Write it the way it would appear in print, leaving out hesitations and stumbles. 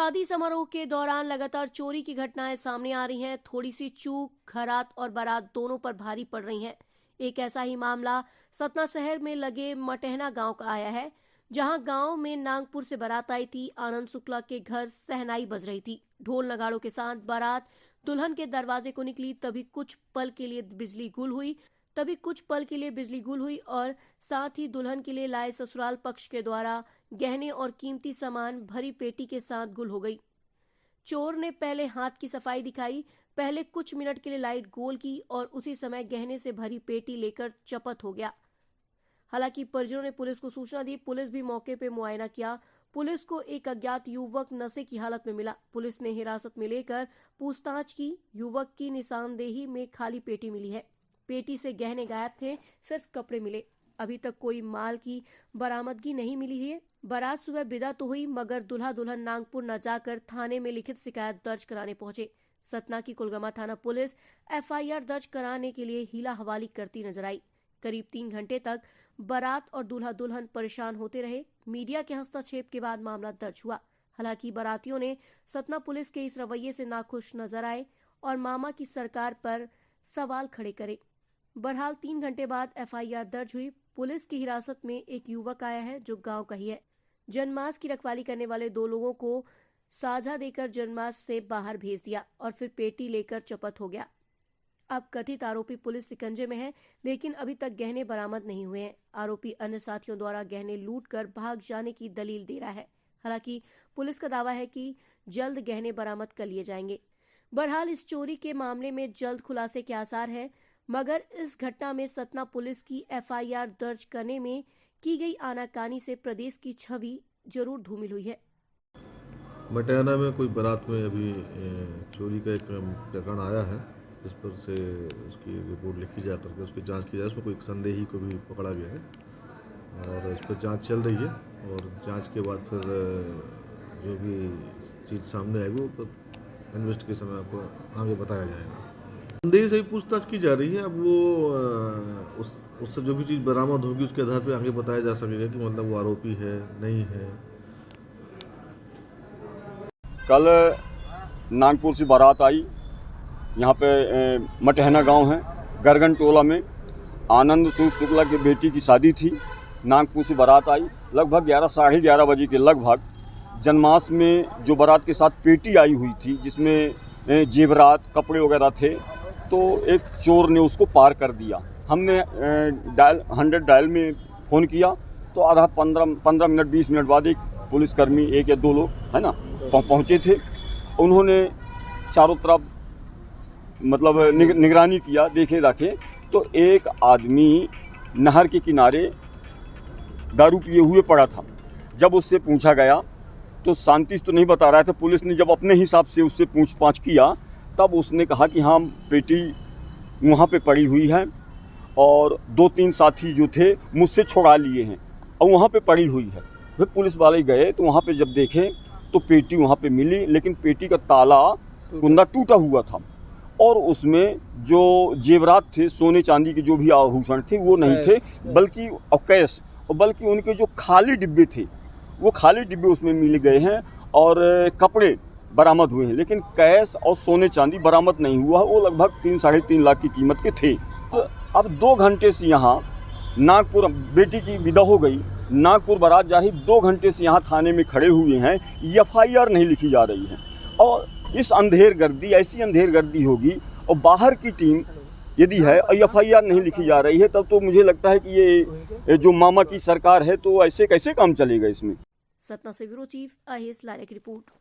शादी समारोह के दौरान लगातार चोरी की घटनाएं सामने आ रही हैं। थोड़ी सी चूक खरात और बारात दोनों पर भारी पड़ रही हैं। एक ऐसा ही मामला सतना शहर में लगे मटहना गांव का आया है, जहां गांव में नागपुर से बारात आई थी। आनंद शुक्ला के घर सहनाई बज रही थी। ढोल नगाड़ों के साथ बारात दुल्हन के दरवाजे को निकली। तभी कुछ पल के लिए बिजली गुल हुई और साथ ही दुल्हन के लिए लाए ससुराल पक्ष के द्वारा गहने और कीमती सामान भरी पेटी के साथ गुल हो गई। चोर ने पहले हाथ की सफाई दिखाई, पहले कुछ मिनट के लिए लाइट गोल की और उसी समय गहने से भरी पेटी लेकर चपत हो गया। हालांकि परिजनों ने पुलिस को सूचना दी। पुलिस भी मौके पर मुआयना किया। पुलिस को एक अज्ञात युवक नशे की हालत में मिला। पुलिस ने हिरासत में लेकर पूछताछ की। युवक की निशानदेही में खाली पेटी मिली है। पेटी से गहने गायब थे, सिर्फ कपड़े मिले। अभी तक कोई माल की बरामदगी नहीं मिली है। बारात सुबह विदा तो हुई, मगर दूल्हा दुल्हन नागपुर न जाकर थाने में लिखित शिकायत दर्ज कराने पहुंचे। सतना की कुलगामा थाना पुलिस एफआईआर दर्ज कराने के लिए हीला हवाली करती नजर आई। करीब 3 घंटे तक बारात और दूल्हा दुल्हन परेशान होते रहे। मीडिया के हस्तक्षेप के बाद मामला दर्ज हुआ। हालांकि बारातियों ने सतना पुलिस के इस रवैये से नाखुश नजर आए और मामा की सरकार पर सवाल खड़े करे। बहरहाल 3 घंटे बाद एफआईआर दर्ज हुई। पुलिस की हिरासत में एक युवक आया है, जो गांव का ही है। जनमास की रखवाली करने वाले 2 लोगों को साझा देकर जनमास से बाहर भेज दिया और फिर पेटी लेकर चपत हो गया। अब कथित आरोपी पुलिस शिकंजे में है, लेकिन अभी तक गहने बरामद नहीं हुए हैं। आरोपी अन्य साथियों द्वारा गहने लूटकर भाग जाने की दलील दे रहा है। हालांकि पुलिस का दावा है कि जल्द गहने बरामद कर लिए जाएंगे। बहरहाल इस चोरी के मामले में जल्द खुलासे के आसार हैं, मगर इस घटना में सतना पुलिस की एफआईआर दर्ज करने में की गई आनाकानी से प्रदेश की छवि जरूर धूमिल हुई है। मटहना में कोई बारात में अभी चोरी का एक प्रकरण आया है, जिस पर से उसकी रिपोर्ट लिखी जा करके उसकी जांच की जाए। उसमें कोई एक संदेही को भी पकड़ा गया है और इस पर जांच चल रही है और जांच के बाद फिर जो भी चीज़ सामने आएगी वो फिर इन्वेस्टिगेशन में आपको आगे बताया जाएगा। संदेही से ही पूछताछ की जा रही है। अब वो उससे जो भी चीज़ बरामद होगी उसके आधार पर आगे बताया जा सकेगा कि मतलब वो आरोपी है नहीं है। कल नागपुर से बारात आई। यहाँ पे मटहना गांव है, गरगन टोला में। आनंद शुक्ला की बेटी की शादी थी। नागपुर से बारात आई। लगभग 11 साढ़े 11 बजे के लगभग जनमास में जो बारात के साथ पेटी आई हुई थी, जिसमें जेवरात कपड़े वगैरह थे, तो एक चोर ने उसको पार कर दिया। हमने 100 डायल में फ़ोन किया तो आधा 15 मिनट 20 मिनट बाद एक पुलिसकर्मी, 1 या 2 लोग है ना पहुँचे थे। उन्होंने चारों तरफ मतलब निगरानी किया, देखे तो एक आदमी नहर के किनारे दारू पिए हुए पड़ा था। जब उससे पूछा गया तो शांति से तो नहीं बता रहा था। पुलिस ने जब अपने हिसाब से उससे पूछताछ किया तब उसने कहा कि हाँ, पेटी वहाँ पे पड़ी हुई है और 2-3 साथी जो थे मुझसे छुड़ा लिए हैं और वहाँ पे पड़ी हुई है। फिर पुलिस वाले गए तो वहाँ पे जब देखे तो पेटी वहाँ पे मिली, लेकिन पेटी का ताला कुंदा टूटा हुआ था और उसमें जो जेवरात थे, सोने चांदी के जो भी आभूषण थे, वो नहीं थे, बल्कि कैश और बल्कि उनके जो खाली डिब्बे थे, वो खाली डिब्बे उसमें मिल गए हैं और कपड़े बरामद हुए हैं, लेकिन कैश और सोने चांदी बरामद नहीं हुआ। वो लगभग 3 साढ़े 3 लाख की कीमत के थे। तो अब 2 घंटे से यहाँ नागपुर बेटी की विदा हो गई, नागपुर बारात जा रही, 2 घंटे से यहाँ थाने में खड़े हुए हैं। एफआईआर नहीं लिखी जा रही है और इस ऐसी अंधेर गर्दी होगी और बाहर की टीम यदि है और एफआईआर नहीं लिखी जा रही है, तब तो मुझे लगता है कि ये जो मामा की सरकार है, तो ऐसे कैसे काम चलेगा इसमें। सतना से ब्यूरो चीफ आईएएस लाले की रिपोर्ट।